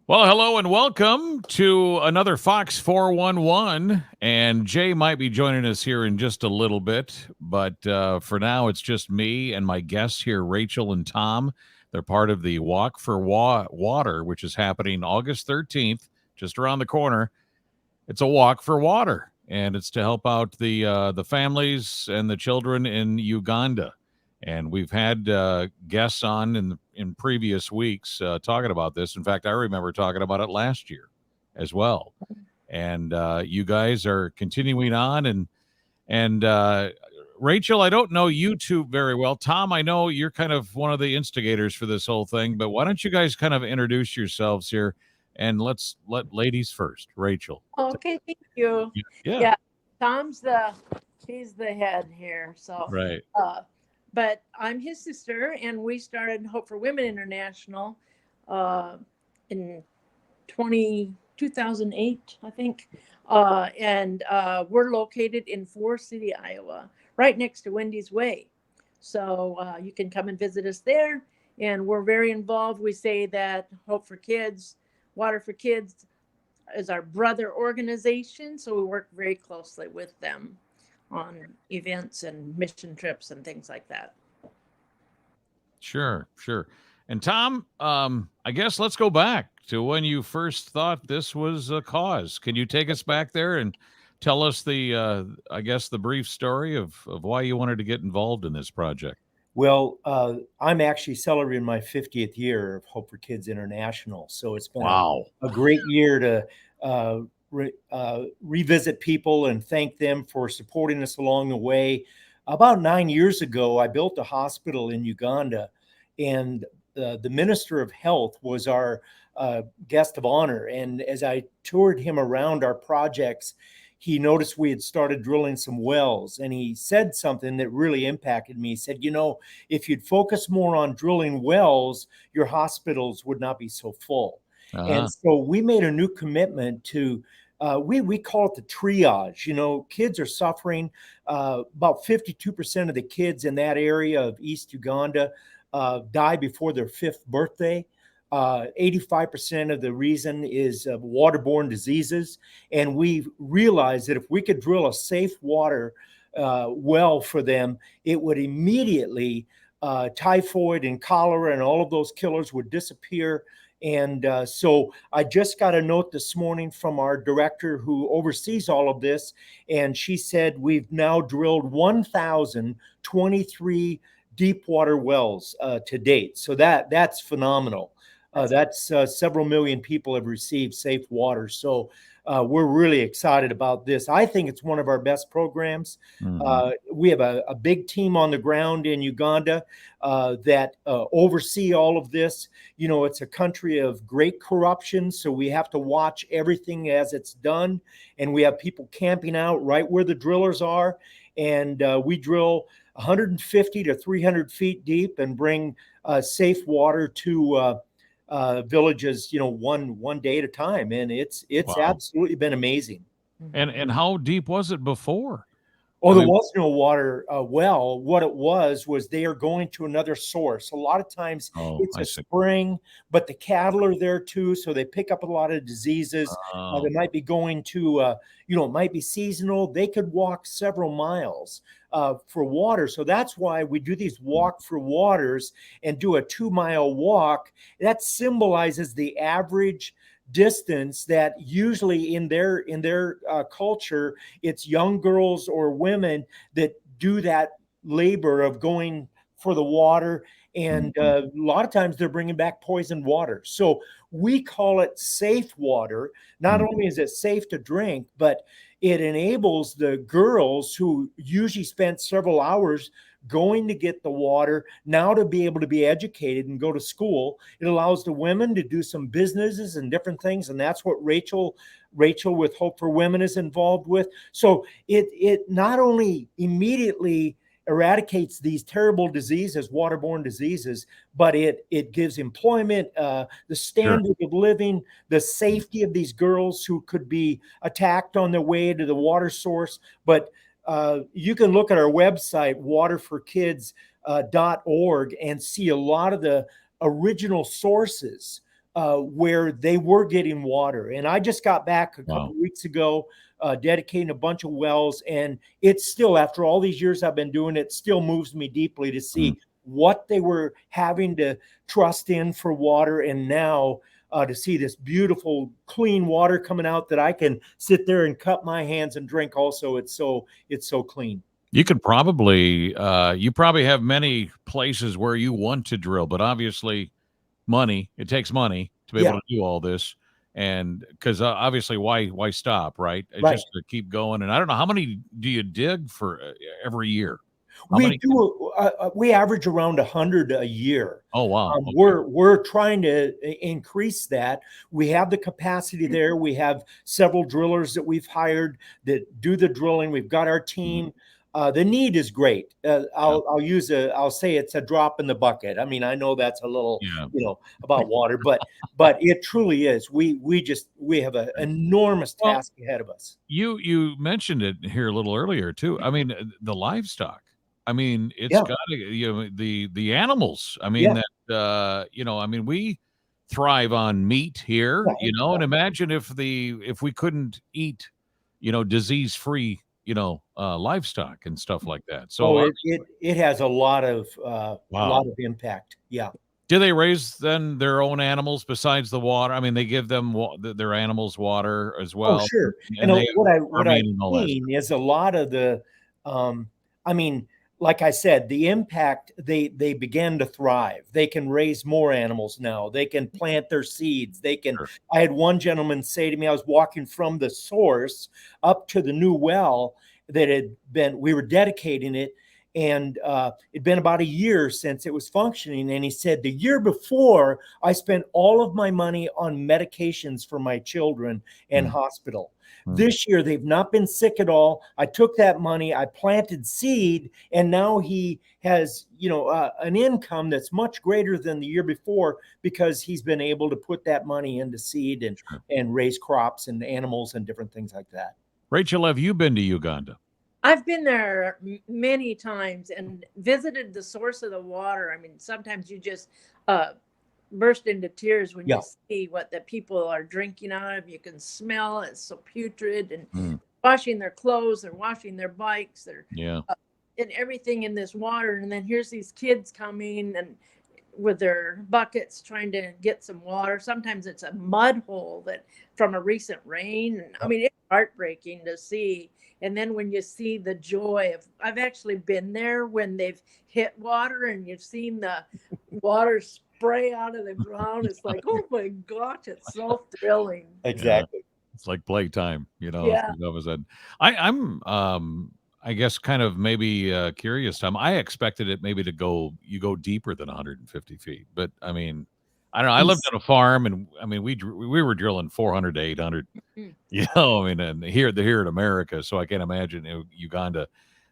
Well, hello and welcome to another Fox 411. And Jay might be joining us here in just a little bit. But for now, it's just me and my guests here, Rachel and Tom. They're part of the Walk for Water, which is happening August 13th, just around the corner. It's a walk for water, and it's to help out the families and the children in Uganda. And we've had guests on in previous weeks talking about this. In fact, I remember talking about it last year as well. And you guys are continuing on, and Rachel, I don't know you two very well. Tom, I know you're kind of one of the instigators for this whole thing, but why don't you guys kind of introduce yourselves here, and let's let ladies first. Rachel. Okay, thank you. Yeah. Yeah, Tom's he's the head here. Right. But I'm his sister, and we started Hope for Women International uh, in 2008, I think. And we're located in Forest City, Iowa, right next to Wendy's Way. So you can come and visit us there. And we're very involved. We say that Hope for Kids, Water for Kids is our brother organization. So we work very closely with them on events and mission trips and things like that. Sure, sure. And Tom, I guess let's go back to when you first thought this was a cause. Can you take us back there and tell us I guess, the brief story of why you wanted to get involved in this project? Well, I'm actually celebrating my 50th year of Hope for Kids International. So it's been Wow. a great year to revisit people and thank them for supporting us along the way. About 9 years ago, I built a hospital in Uganda, and the Minister of Health was our guest of honor. And as I toured him around our projects, he noticed we had started drilling some wells, and he said something that really impacted me. He said, if you'd focus more on drilling wells, your hospitals would not be so full. Uh-huh. And so we made a new commitment to, we call it the triage. Kids are suffering. About 52% of the kids in that area of East Uganda die before their fifth birthday. 85% of the reason is waterborne diseases. And we realized that if we could drill a safe water well for them, it would immediately, typhoid and cholera and all of those killers would disappear. And so I just got a note this morning from our director who oversees all of this. And she said we've now drilled 1,023 deep water wells to date. So that's phenomenal. That's several million people have received safe water. So we're really excited about this. I think it's one of our best programs. Mhm. We have a big team on the ground in Uganda that oversee all of this. It's a country of great corruption, so we have to watch everything as it's done. And we have people camping out right where the drillers are. And we drill 150 to 300 feet deep and bring safe water to villages, one day at a time, and it's Wow. absolutely been amazing. And how deep was it before? Oh, I there mean, was no water well. What it was they are going to another source. A lot of times oh, it's I a see. spring, but the cattle are there too, so they pick up a lot of diseases. They Oh, might be going to, it might be seasonal. They could walk several miles for water. So that's why we do these walk for waters and do a 2 mile walk. That symbolizes the average distance that usually in their culture, it's young girls or women that do that labor of going for the water. And mhm. a lot of times they're bringing back poisoned water. So we call it safe water. Not Mhm. only is it safe to drink, but it enables the girls who usually spent several hours going to get the water now to be able to be educated and go to school. It allows the women to do some businesses and different things, and that's what Rachel with Hope for Women is involved with. So it not only immediately eradicates these terrible diseases, waterborne diseases, but it gives employment, the Sure. standard of living, the safety of these girls who could be attacked on their way to the water source. But you can look at our website, waterforkids.org, and see a lot of the original sources where they were getting water. And I just got back a couple Wow. of weeks ago, dedicating a bunch of wells, and it's still, after all these years I've been doing it, still moves me deeply to see what they were having to trust in for water, and now to see this beautiful, clean water coming out that I can sit there and cup my hands and drink. Also, it's so clean. You could probably, you probably have many places where you want to drill, but obviously, it takes money to be able Yeah, to do all this, and because obviously, why stop, right? It's right. just to keep going. And I don't know, how many do you dig for every year? How We many? do. We average around 100 a year. Oh wow, okay. We're trying to increase that. We have the capacity there. We have several drillers that we've hired that do the drilling. We've got our team. The need is great. I'll say it's a drop in the bucket. I mean, I know that's a little, Yeah. about water, but it truly is. We have an enormous Well, task ahead of us. you mentioned it here a little earlier too. I mean, the livestock. I mean, it's Yeah, got to, the animals. I mean yeah, I mean, we thrive on meat here, yeah, and imagine if we couldn't eat, disease free, livestock and stuff like that. So Oh, it has a wow. lot of impact. Yeah. Do they raise then their own animals besides the water? I mean, they give them their animals water as Oh, well, sure. And and they what I've farming and all that seen stuff. is a lot of the, I mean, like I said, the impact, they began to thrive. They can raise more animals now. They can plant their seeds. Sure. I had one gentleman say to me, I was walking from the source up to the new well we were dedicating it. And it'd been about a year since it was functioning. And he said, the year before, I spent all of my money on medications for my children and Mm, hospital. mm. This year, they've not been sick at all. I took that money, I planted seed, and now he has, an income that's much greater than the year before because he's been able to put that money into seed Sure. and raise crops and animals and different things like that. Rachel, have you been to Uganda? I've been there many times and visited the source of the water. I mean, sometimes you just burst into tears when Yeah. you see what the people are drinking out of. You can smell it's so putrid, and Mm, washing their clothes, they're washing their bikes, they're yeah. and everything in this water. And then here's these kids coming and with their buckets trying to get some water. Sometimes it's a mud hole that from a recent rain. And I mean, it's heartbreaking to see. And then when you see the joy of, I've actually been there when they've hit water and you've seen the water spray out of the ground. It's like, oh my gosh, it's so thrilling. Exactly. It's like playtime, Yeah. all of a sudden. I'm I guess kind of maybe curious, Tom. I expected it maybe to go deeper than 150 feet, but I mean, I don't know. I lived on a farm, and I mean, we were drilling 400 to 800. Mm. I mean, and here in America, so I can't imagine Uganda.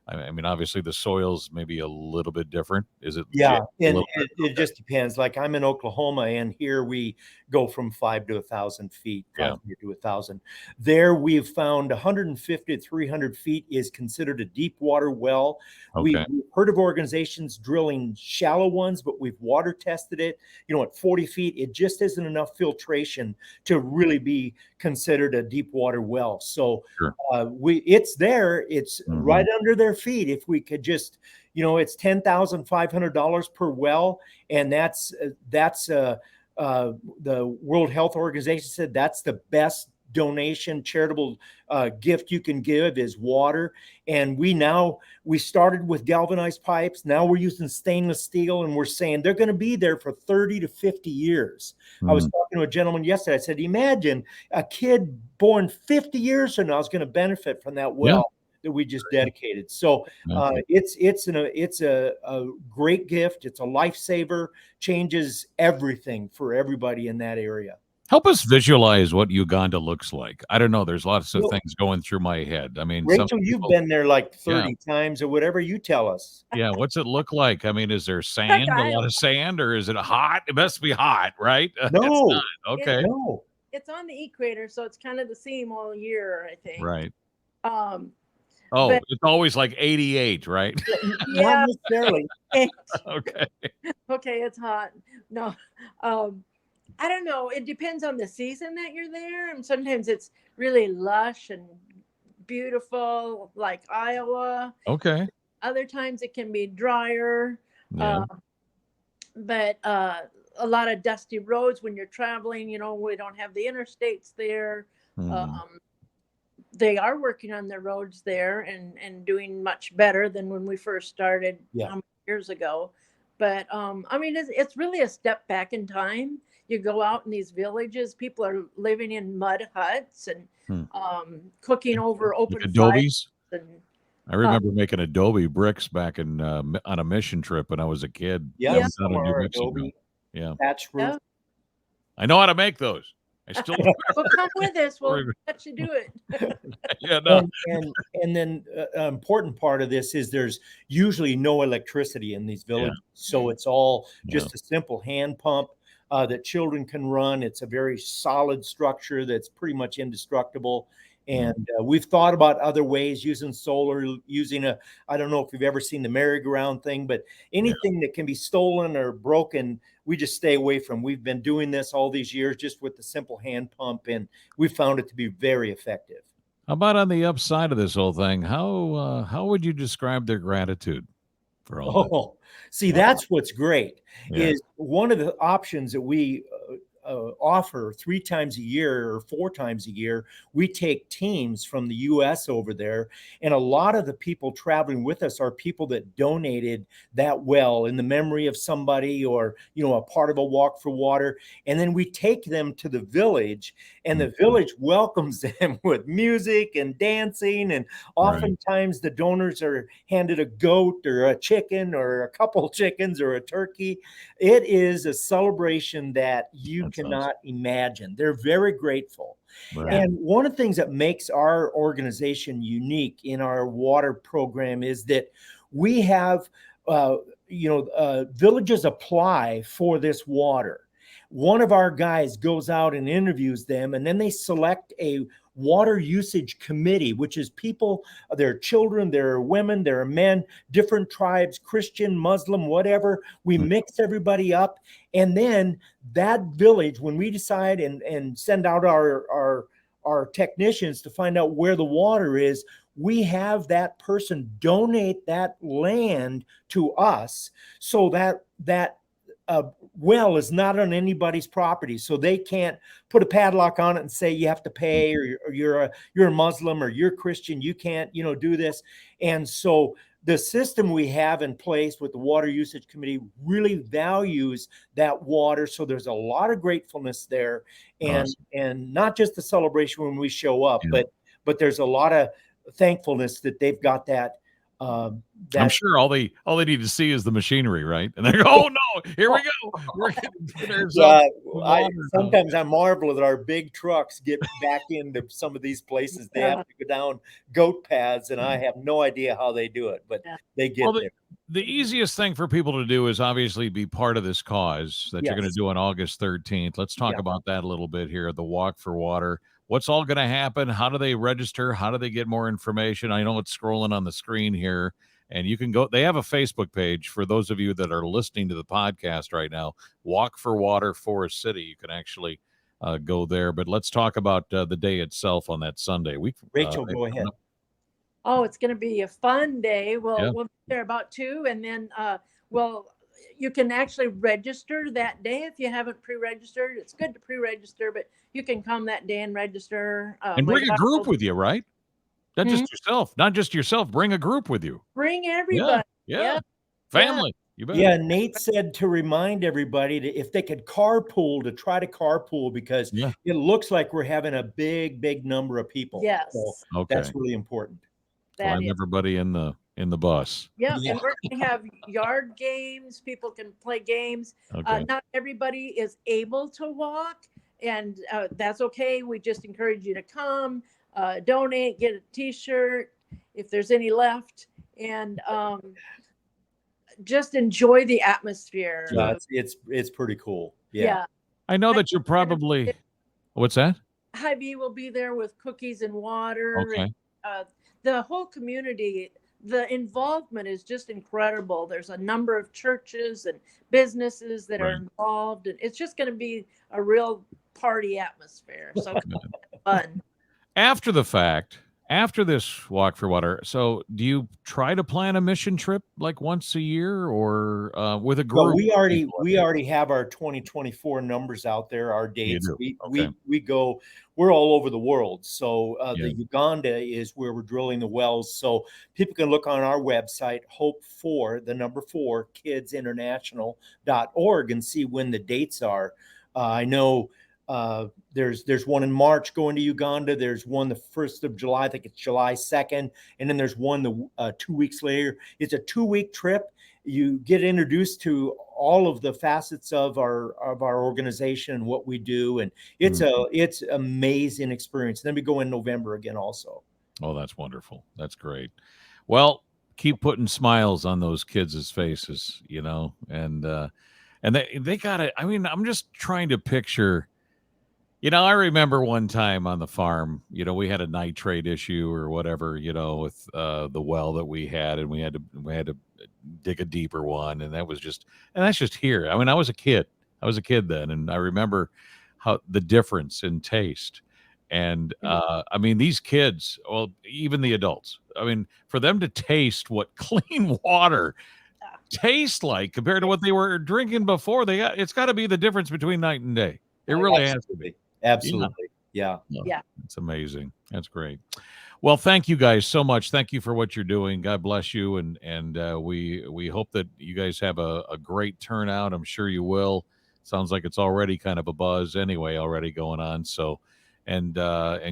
I mean, obviously the soil's maybe a little bit different. Is it Yeah, legit? A and little it, bit? it just depends. Like I'm in Oklahoma, and here we go from 5 to 1,000 feet, Yeah. 500 to 1,000. There, we've found 150 to 300 feet is considered a deep water well. Okay. We've heard of organizations drilling shallow ones, but we've water tested it. At 40 feet, it just isn't enough filtration to really be considered a deep water well. So Sure. it's there. It's Mhm. right under their feet. If we could just it's $10,500 per well, and that's the World Health Organization said that's the best donation charitable gift you can give is water. And we started with galvanized pipes. Now we're using stainless steel, and we're saying they're going to be there for 30 to 50 years. I was Mm. talking to a gentleman yesterday. I said, imagine a kid born 50 years from now is going to benefit from that Yeah. well that we just dedicated. So Exactly. it's a great gift. It's a lifesaver. Changes everything for everybody in that area. Help us visualize what Uganda looks like. I don't know. There's lots of Well, things going through my head. I mean, some Rachel, you've people, been there like yeah, 30 times or whatever. You tell us. yeah. What's it look like? I mean, is there Like sand, a I, lot of sand, or is it hot? It must be hot, right? It's No, not. it, Okay. no. it's on the equator, so it's kind of the same all year, I think. Right. Um, Oh, but it's always like 88, right? Not yeah, necessarily. Okay. okay, it's hot. No, um, I don't know. It depends on the season that you're there, and sometimes it's really lush and beautiful, like Iowa. Okay. Other times it can be drier, Yeah. uh, but a lot of dusty roads when you're traveling. We don't have the interstates there. Mhm. Um, they are working on their roads there and doing much better than when we first started Yeah. how many years ago. But I mean, it's really a step back in time. You go out in these villages, people are living in mud huts and Hmm. cooking over Like open fires. adobes. And I uh, remember making adobe bricks back on a mission trip when I was a kid Yeah, yeah, down some in New are Mexico. adobe, Yeah. thatch roof. yeah. I know how to make those. I still Well, come with us. We'll let you do it. yeah, no. And then an important part of this is there's usually no electricity in these Yeah, villages, so it's all yeah. just a simple hand pump that children can run. It's a very solid structure that's pretty much indestructible. Mm. And we've thought about other ways using solar, using I don't know if you've ever seen the merry-go-round thing, but Yeah. anything that can be stolen or broken, we just stay away from. We've been doing this all these years just with the simple hand pump, and we found it to be very effective. How about on the upside of this whole thing? How would you describe their gratitude for all this? Oh, see, Yeah. that's what's great Yeah. is one of the options that we offer 3 times a year or 4 times a year. We take teams from the U.S. over there, and a lot of the people traveling with us are people that donated that well in the memory of somebody, or a part of a walk for water. And then we take them to the village, and Mm. the village welcomes them with music and dancing, and Right. oftentimes the donors are handed a goat or a chicken or a couple chickens or a turkey. It is a celebration that you That's awesome. cannot imagine. They're very grateful. Right. And one of the things that makes our organization unique in our water program is that we have, villages apply for this water. One of our guys goes out and interviews them, and then they select a water usage committee, which is people, there are children, there are women, there are men, different tribes, Christian, Muslim, whatever. We Mm. mix everybody up. And then that village, when we decide and send out our technicians to find out where the water is, we have that person donate that land to us, so that well is not on anybody's property, so they can't put a padlock on it and say you have to pay, or you're a Muslim or you're Christian, you can't do this. And so the system we have in place with the water usage committee really values that water, so there's a lot of gratefulness there, and Awesome. and not just the celebration when we show up, Yeah. but there's a lot of thankfulness that they've got that I'm that sure all they need to see is the machinery, right? And they go, "Oh no, here we go. We're gonna get ourselves Yeah, some I water now." sometimes I marvel that our big trucks get back into some of these places. They have Yeah, to go down goat paths, and I have no idea how they do it, but yeah. they Well, get there. the easiest thing for people to do is obviously be part of this cause that you're going to Yes. do on August 13th. Let's talk Yeah. about that a little bit here. The Walk for Water. What's all going to happen? How do they register? How do they get more information? I know it's scrolling on the screen here, and you can go. They have a Facebook page for those of you that are listening to the podcast right now. Walk for Water Forest City. You can actually go there. But let's talk about the day itself on that Sunday. Rachel, go ahead. Oh, it's going to be a fun day. Yeah. We'll be there about 2, and then well, you can actually register that day if you haven't pre-registered. It's good to pre-register, but you can come that day and register. And My bring a daughter group will with you, right? Not Mhm. just yourself. Not just yourself. Bring a group with you. Bring Yeah. everybody. Yeah. Yeah, yeah, Family. You bet. Yeah, Nate said to remind everybody that if they could carpool, to try to carpool, because Yeah. it looks like we're having a big number of people. So yes, Okay. that's really important. that Climb is. everybody in the bus. Yep, Yeah. and we're going to have yard games. People can play games. Okay. Not everybody is able to walk, and that's okay. We just encourage you to come, donate, get a T-shirt if there's any left, and just enjoy the atmosphere. Yeah, it's pretty cool. Yeah. Yeah, I know that you're probably what's that? Hy-Vee will be there with cookies and water, and Okay. the whole community the involvement is just incredible. There's a number of churches and businesses that are Right. involved, and it's just going to be a real party atmosphere. So fun. After the fact, after this Walk for Water, so do you try to plan a mission trip like once a year or with a Well, group we of already people? we already have our 2024 numbers out there, our You dates. do. We Okay. we we go. We're all over the world. So Yeah. the Uganda is where we're drilling the wells. So people can look on our website, hope for the number 4 kidsinternational.org, and see when the dates are. I know there's one in March going to Uganda. There's one the 1st of July. I think it's July 2nd, and then there's one 2 weeks later. It's a 2-week trip. You get introduced to all of the facets of our organization and what we do, and it's Mm. it's amazing experience. Then we go in November again also. Oh, that's wonderful. That's great. Well, keep putting smiles on those kids' faces, and they got it. I mean, I'm just trying to picture. I remember one time on the farm, we had a nitrate issue or whatever, with the well that we had, and we had to dig a deeper one, and that's just here. I mean, I was a kid. I was a kid then, and I remember how the difference in taste. And I mean, these kids, well, even the adults. I mean, for them to taste what clean water tastes like compared to what they were drinking before, it's got to be the difference between night and day. It really has to be. Absolutely. Yeah. No, Yeah. it's amazing. That's great. Well, thank you guys so much. Thank you for what you're doing. God bless you, and we hope that you guys have a great turnout. I'm sure you will. Sounds like it's already kind of a buzz anyway, already going on. So, and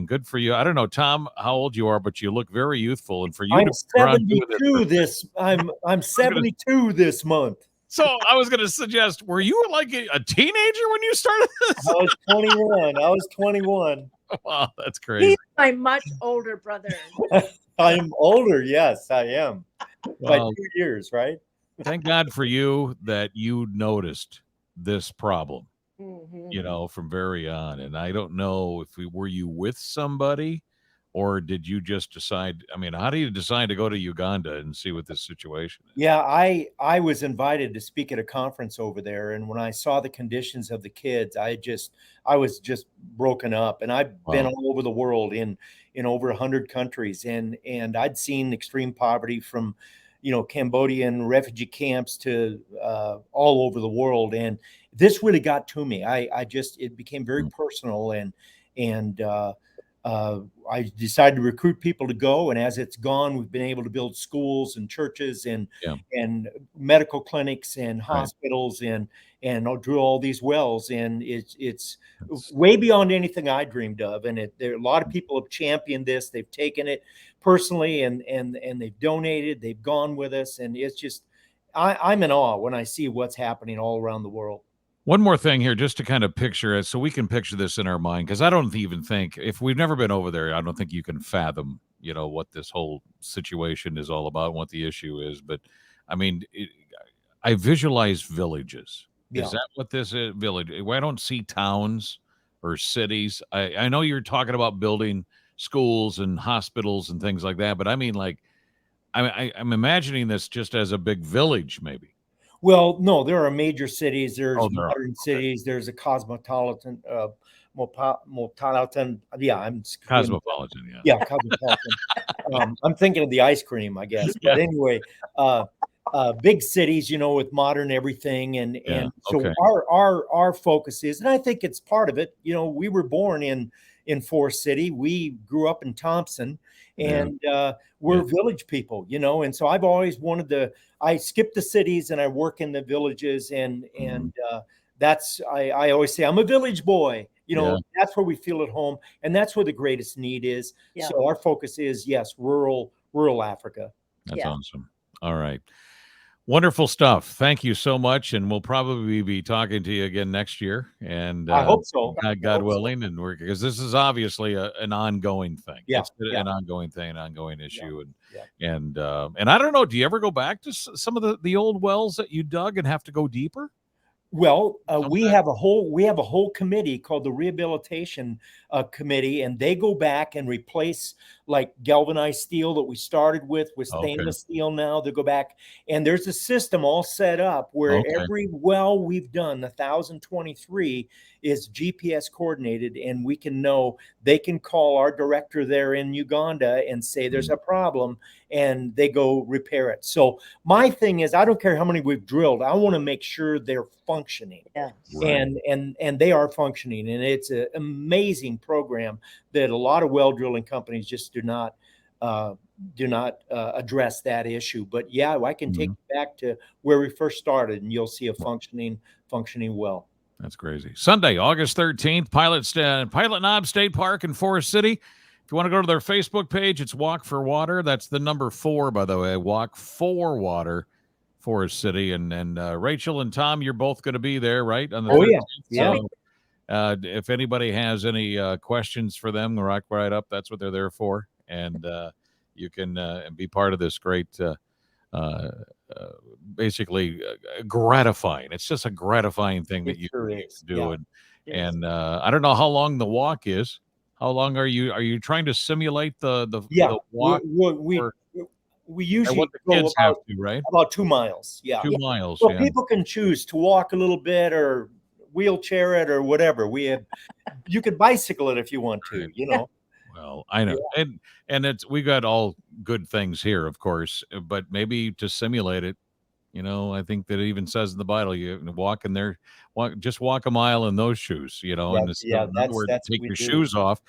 good for you. I don't know, Tom, how old you are, but you look very youthful, and for you I'm to be around doing 72 this, I'm 72 this month. so I was going to suggest, were you like a teenager when you started this? I was 21. I was 21. Wow, that's crazy. He's my much older brother. I'm older. Yes, I am. By Well, 2 years, right? thank God for you that you noticed this problem, Mhm. from very on. And I don't know if were you with somebody or did you just decide? I mean, how do you decide to go to Uganda and see what this situation is? Yeah, I was invited to speak at a conference over there, and when I saw the conditions of the kids, I was just broken up. And I've been Wow. all over the world in over 100 countries, and I'd seen extreme poverty from Cambodian refugee camps to all over the world, and this really got to me. It became very Mm. personal, and I decided to recruit people to go, and as it's gone, we've been able to build schools and churches Yeah. and medical clinics and Right. hospitals and I'll drill all these wells, and it's That's way beyond anything I dreamed of. And there a lot of people have championed this. They've taken it personally, and they've donated. They've gone with us, and it's just I'm in awe when I see what's happening all around the world. one more thing here, just to kind of picture it, so we can picture this in our mind, because I don't even think, if we've never been over there, I don't think you can fathom, what this whole situation is all about and what the issue is. But I mean, I visualize villages. Is Yeah. that what this is? Village? I don't see towns or cities. I know you're talking about building schools and hospitals and things like that, but I mean, like, I'm imagining this just as a big village, maybe. Well, no, there are major cities. There's Oh, there are. modern Okay. cities. There's a cosmopolitan, mopolitan. Yeah, I'm screwing. Cosmopolitan, yeah. Yeah, cosmopolitan. I'm thinking of the ice cream, I guess. Yeah. But anyway, big cities, with modern everything, and Yeah. so Okay. our focus is, and I think it's part of it. We were born in Forest City. We grew up in Thompson, Yeah. and we're village people, and so I've always wanted to. I skip the cities and I work in the villages, and Mhm. that's I always say I'm a village boy. Yeah. That's where we feel at home, and that's where the greatest need is. Yeah. So our focus is, yes, rural Africa. That's Yeah. awesome. All right. Wonderful stuff. Thank you so much. And we'll probably be talking to you again next year. And I hope so. God, I God hope so. willing, and we're because this is obviously an ongoing thing. Yeah, It's yeah. an ongoing thing, an ongoing issue. yeah. And I don't know. Do you ever go back to some of the old wells that you dug and have to go deeper? Well, we Sometimes. have a whole committee called the Rehabilitation Committee, and they go back and replace like galvanized steel that we started with Okay. stainless steel now. They go back, and there's a system all set up where Okay. every well we've done, 1,023, is GPS coordinated, and we can know. They can call our director there in Uganda and say there's a problem, and they go repair it. So my thing is, I don't care how many we've drilled. I want to make sure they're functioning. Yeah. Right. And they are functioning, and it's an amazing program that a lot of well drilling companies just do not address that issue. But yeah, I can take you back to where we first started, and you'll see a functioning well. That's crazy. Sunday, August 13th, Pilot Knob State Park in Forest City. If you want to go to their Facebook page, it's Walk for Water. That's the number 4, by the way. Walk for Water, Forest City. And Rachel and Tom, you're both going to be there, right? On the 13th. Yeah. So, if anybody has any questions for them, rock right up. That's what they're there for. And you can be part of this great, basically gratifying. It's just a gratifying thing that you sure can is. do. Yeah. And I don't know how long the walk is. How long are you trying to simulate the walk? We usually what the go kids have to, right? about 2 miles. Yeah. 2 miles. So Yeah. people can choose to walk a little bit or wheelchair it or whatever. You could bicycle it if you want to, you know. Well, I know. And we got all good things here, of course, but maybe to simulate it, I think that it even says in the Bible, you walk in there, just walk a mile in those shoes, in other words, that's take what we your do. shoes off,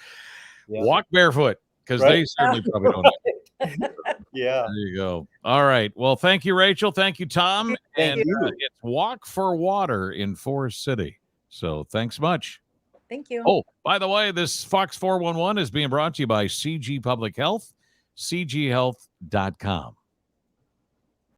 Yeah. walk barefoot, because Right. they certainly probably don't have. Yeah. There you go. All right. Well, thank you, Rachel. Thank you, Tom. Thank and you. It's Walk for Water in Forest City. So thanks much. Thank you. Oh, by the way, this Fox 411 is being brought to you by CG Public Health, cghealth.com.